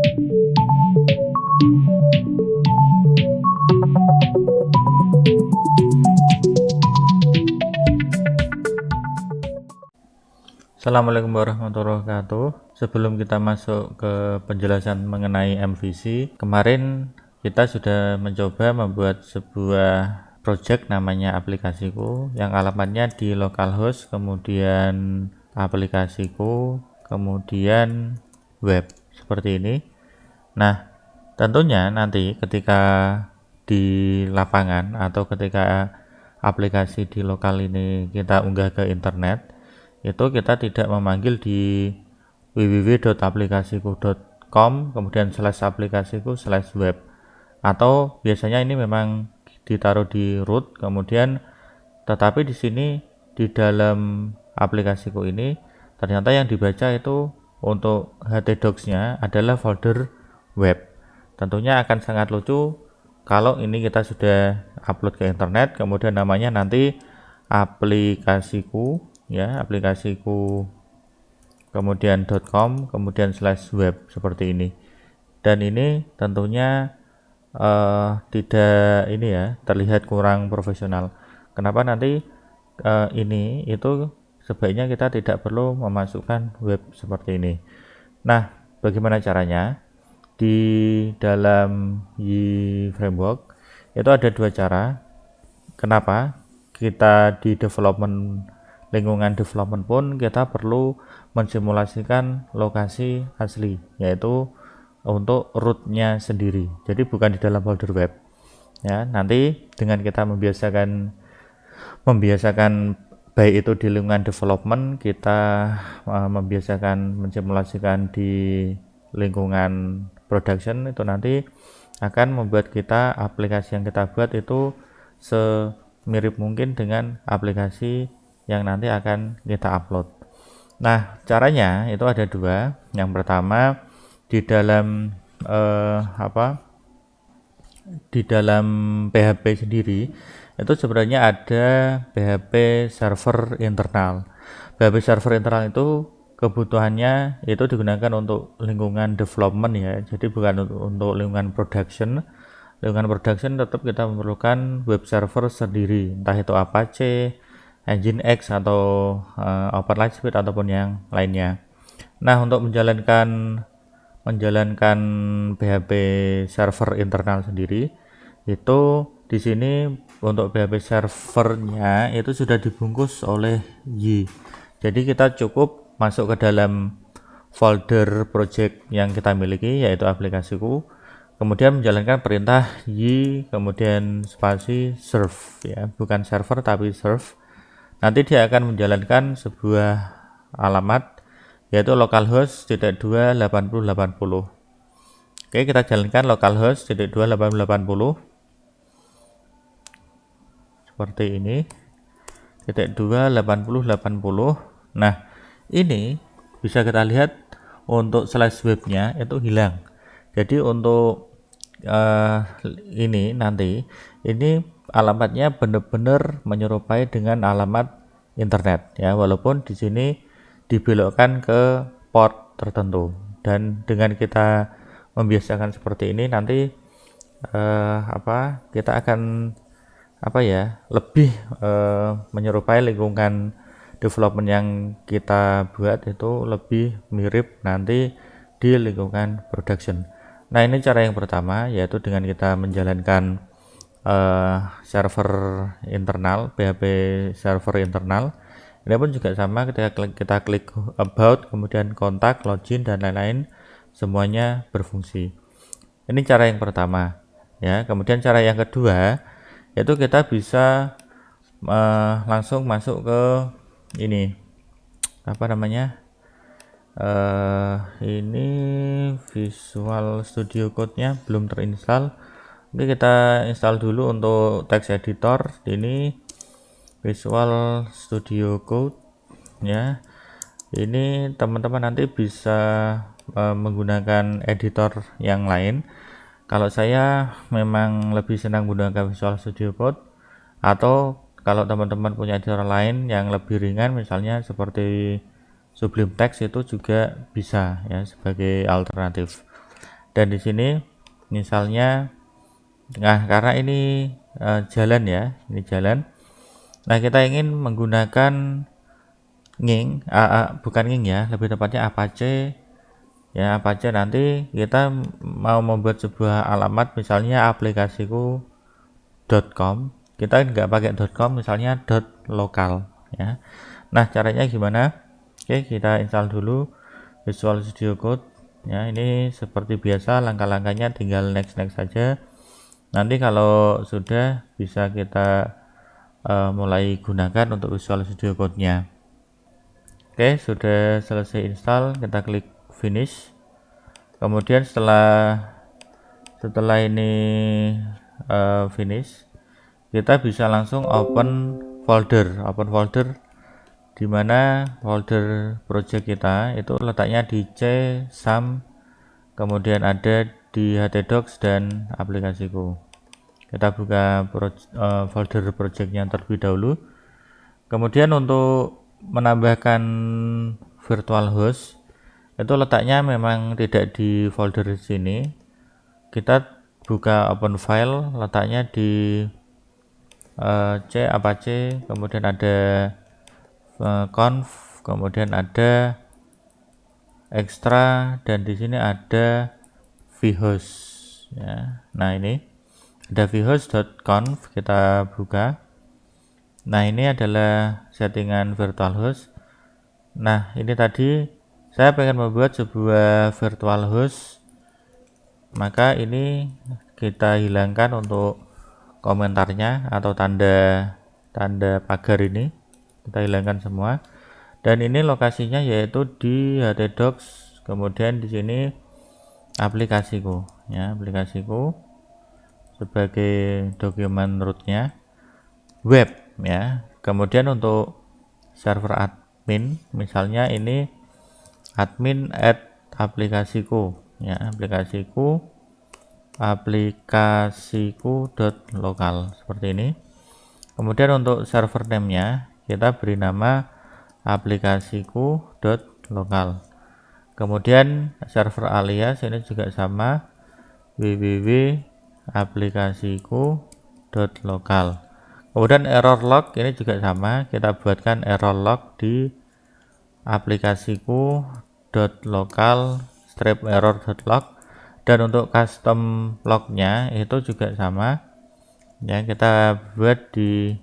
Assalamualaikum warahmatullahi wabarakatuh. Sebelum kita masuk ke penjelasan mengenai MVC, kemarin kita sudah mencoba membuat sebuah project namanya aplikasiku yang alamatnya di localhost, kemudian aplikasiku, kemudian web seperti ini. Nah, tentunya nanti ketika di lapangan atau ketika aplikasi di lokal ini kita unggah ke internet, itu kita tidak memanggil di www.aplikasiku.com kemudian /aplikasiku/web, atau biasanya ini memang ditaruh di root, kemudian tetapi di sini di dalam aplikasiku ini ternyata yang dibaca itu untuk htdocs-nya adalah folder web. Tentunya akan sangat lucu kalau ini kita sudah upload ke internet, kemudian namanya nanti aplikasiku, ya, aplikasiku kemudian .com kemudian /web seperti ini. Dan ini tentunya tidak ini ya, terlihat kurang profesional. Kenapa nanti ini itu sebaiknya kita tidak perlu memasukkan web seperti ini. Nah, bagaimana caranya? Di dalam Y framework itu ada dua cara. Kenapa? Kita di lingkungan development pun kita perlu mensimulasikan lokasi asli, yaitu untuk rootnya sendiri. Jadi bukan di dalam folder web. Ya, nanti dengan kita membiasakan baik itu di lingkungan development, kita membiasakan mensimulasikan di lingkungan production, itu nanti akan membuat kita aplikasi yang kita buat itu semirip mungkin dengan aplikasi yang nanti akan kita upload. Nah, caranya itu ada dua. Yang pertama, di dalam di dalam PHP sendiri itu sebenarnya ada PHP server internal. PHP server internal itu kebutuhannya itu digunakan untuk lingkungan development, ya, jadi bukan untuk lingkungan production. Lingkungan production tetap kita memerlukan web server sendiri, entah itu Apache, Nginx, atau OpenLightspeed ataupun yang lainnya. Nah, untuk menjalankan PHP server internal sendiri itu di sini untuk PHP servernya itu sudah dibungkus oleh Y. Jadi kita cukup masuk ke dalam folder project yang kita miliki, yaitu aplikasiku, kemudian menjalankan perintah Y kemudian spasi serve, ya, bukan server tapi serve. Nanti dia akan menjalankan sebuah alamat, yaitu localhost 2.80.80. Oke, kita jalankan localhost 2.80.80 seperti ini, 2.80.80. Nah, ini bisa kita lihat untuk /webnya itu hilang. Jadi untuk ini nanti ini alamatnya benar-benar menyerupai dengan alamat internet, ya, walaupun di sini dibelokkan ke port tertentu. Dan dengan kita membiasakan seperti ini nanti kita akan lebih menyerupai lingkungan development yang kita buat itu lebih mirip nanti di lingkungan production. Nah, ini cara yang pertama, yaitu dengan kita menjalankan server internal, PHP server internal. Ini pun juga sama, ketika kita klik about, kemudian kontak, login, dan lain-lain, semuanya berfungsi. Ini cara yang pertama, ya. Kemudian cara yang kedua, yaitu kita bisa langsung masuk ke ini ini Visual Studio Code-nya belum terinstall. Oke, kita install dulu untuk text editor. Ini Visual Studio Code, ya. Ini teman-teman nanti bisa menggunakan editor yang lain. Kalau saya memang lebih senang menggunakan Visual Studio Code, atau kalau teman-teman punya editor lain yang lebih ringan, misalnya seperti Sublime Text, itu juga bisa, ya, sebagai alternatif. Dan di sini misalnya, nah karena ini jalan ya, ini jalan. Nah kita ingin menggunakan bukan nging ya, lebih tepatnya Apache ya. Apache nanti kita mau membuat sebuah alamat, misalnya aplikasiku.com, kita nggak pakai .com, misalnya .local ya. Nah caranya gimana? Oke, kita install dulu Visual Studio Code ya. Ini seperti biasa langkah-langkahnya, tinggal next saja. Nanti kalau sudah bisa kita mulai gunakan untuk Visual Studio Code nya. Oke, sudah selesai install, kita klik finish. Kemudian setelah ini finish, kita bisa langsung open folder, di mana folder project kita itu letaknya di C, SAM, kemudian ada di htdocs dan aplikasiku. Kita buka folder projectnya terlebih dahulu. Kemudian untuk menambahkan virtual host itu letaknya memang tidak di folder di sini. Kita buka open file, letaknya di C Apache, kemudian ada conf, kemudian ada extra, dan di sini ada vhost ya. Nah ini ada vhost.conf, kita buka. Nah ini adalah settingan virtual host. Nah ini tadi saya pengen membuat sebuah virtual host, maka ini kita hilangkan untuk komentarnya atau tanda pagar ini, kita hilangkan semua. Dan ini lokasinya yaitu di htdocs, kemudian di sini aplikasiku ya, aplikasiku sebagai dokumen rootnya, web ya. Kemudian untuk server admin, misalnya ini admin @aplikasiku ya, aplikasiku.local seperti ini. Kemudian untuk server name-nya kita beri nama aplikasiku.local. Kemudian server alias ini juga sama, www.aplikasiku.local. Kemudian error log ini juga sama, kita buatkan error log di aplikasiku.local-error.log. dan untuk custom lognya itu juga sama ya, kita buat di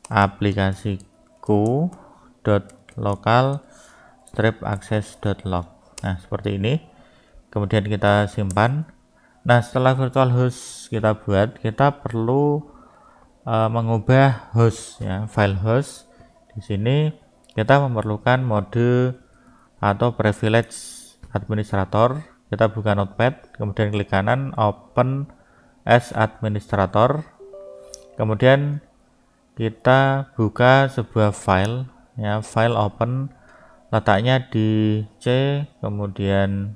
aplikasiku.local-access.log. Nah seperti ini, kemudian kita simpan. Nah setelah virtual host kita buat, kita perlu mengubah host ya, file host. Di sini kita memerlukan mode atau privilege administrator. Kita buka notepad, kemudian klik kanan open as administrator, kemudian kita buka sebuah file ya, file open, letaknya di C, kemudian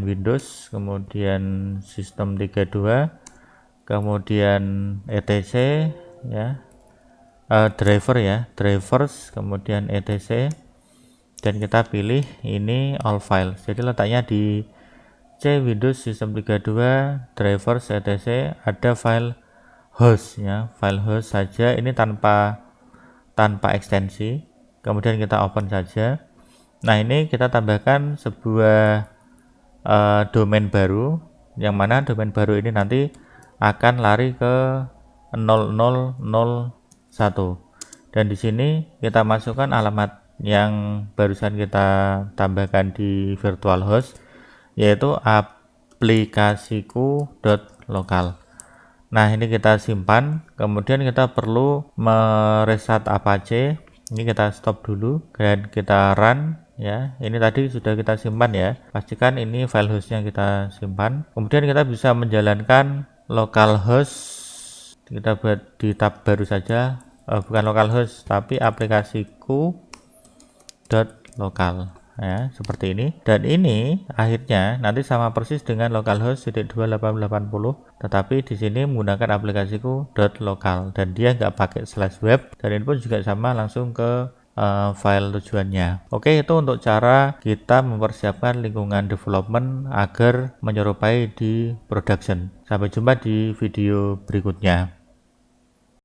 Windows, kemudian sistem 32, kemudian etc ya, driver ya, drivers, kemudian etc, dan kita pilih ini all files. Jadi letaknya di C, Windows, sistem 32, drivers, etc, ada file host ya, file host saja, ini tanpa ekstensi. Kemudian kita open saja. Nah ini kita tambahkan sebuah domain baru, yang mana domain baru ini nanti akan lari ke 0001, dan di sini kita masukkan alamat yang barusan kita tambahkan di virtual host, yaitu aplikasiku.local. Nah ini kita simpan, kemudian kita perlu mereset Apache. Ini kita stop dulu dan kita run ya. Ini tadi sudah kita simpan ya, pastikan ini file hostnya kita simpan. Kemudian kita bisa menjalankan localhost, kita buat di tab baru saja, bukan localhost tapi aplikasiku.local ya, seperti ini. Dan ini akhirnya nanti sama persis dengan localhost 28880, tetapi di sini menggunakan aplikasiku.local dan dia nggak pakai /web, dan ini pun juga sama langsung ke file tujuannya. Oke, itu untuk cara kita mempersiapkan lingkungan development agar menyerupai di production. Sampai jumpa di video berikutnya.